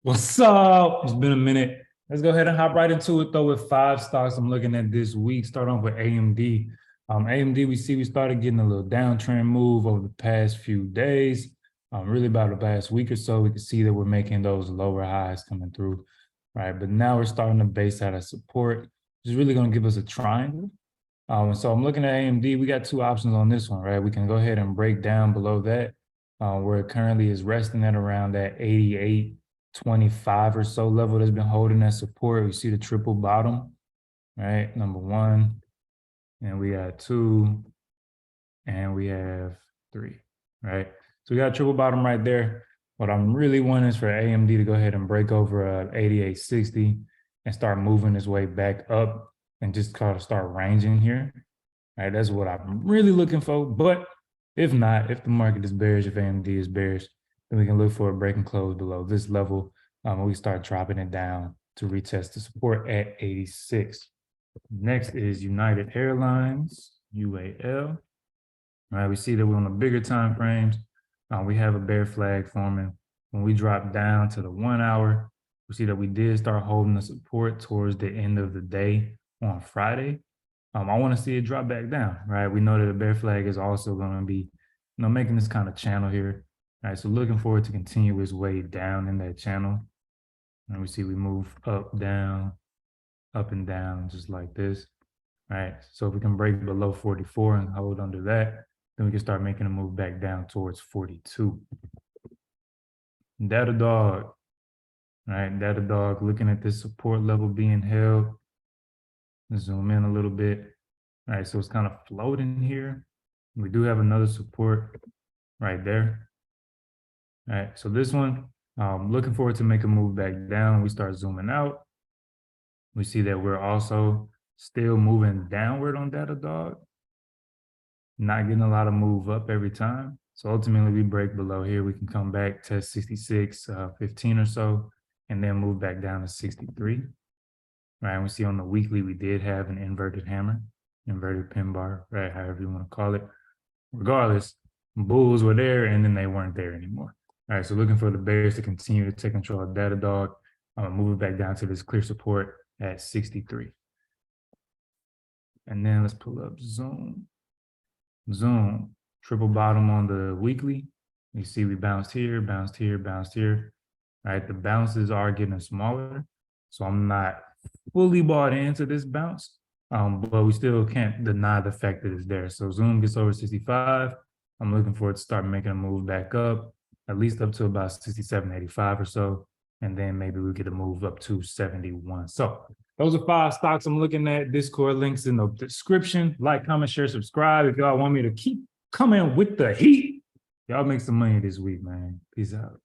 What's up? It's been a minute. Let's go ahead and hop right into it though with five stocks I'm looking at this week. Start off with AMD. AMD, we started getting a little downtrend move over the past few days. Really about the past week or so, we can see that we're making those lower highs coming through, right? But now we're starting to base out of support, which is really going to give us a triangle. So I'm looking at AMD. We got two options on this one, right? We can go ahead and break down below that, where it currently is resting at around that 88.25 or so level that's been holding that support. We see the triple bottom, right? Number one, and we got two, and we have three, right? So we got a triple bottom right there. What I'm really wanting is for AMD to go ahead and break over 88.60 and start moving its way back up and just kind of start ranging here. Right, that's what I'm really looking for. But if not, if the market is bearish, if AMD is bearish, then we can look for a break and close below this level. We start dropping it down to retest the support at 86. Next is United Airlines, UAL. All right, we see that we're on the bigger time frames. We have a bear flag forming. When we drop down to the 1 hour, we see that we did start holding the support towards the end of the day on Friday. I want to see it drop back down, right? We know that the bear flag is also going to be, making this kind of channel here, right? So looking forward to continue its way down in that channel. And we see we move up, down, up and down, just like this, right? So if we can break below 44 and hold under that, then we can start making a move back down towards 42. Datadog, right? Datadog looking at this support level being held. Let's zoom in a little bit. All right, so it's kind of floating here. We do have another support right there. All right, so this one, looking forward to make a move back down. We start zooming out. We see that we're also still moving downward on Datadog, not getting a lot of move up every time. So ultimately we break below here. We can come back to 66.15 or so, and then move back down to 63. Right, and we see on the weekly, we did have an inverted hammer, inverted pin bar, right, however you want to call it. Regardless, bulls were there and then they weren't there anymore. All right, so looking for the bears to continue to take control of Datadog. I'm gonna move it back down to this clear support at 63. And then let's pull up Zoom. Zoom, triple bottom on the weekly. You see we bounced here, bounced here, bounced here. All right, the bounces are getting smaller. So I'm not fully bought into this bounce, but we still can't deny the fact that it's there. So Zoom gets over 65. I'm looking forward to start making a move back up, at least up to about 67.85 or so. And then maybe we get a move up to 71. So those are five stocks I'm looking at. Discord links in the description. Like, comment, share, subscribe. If y'all want me to keep coming with the heat, y'all make some money this week, man. Peace out.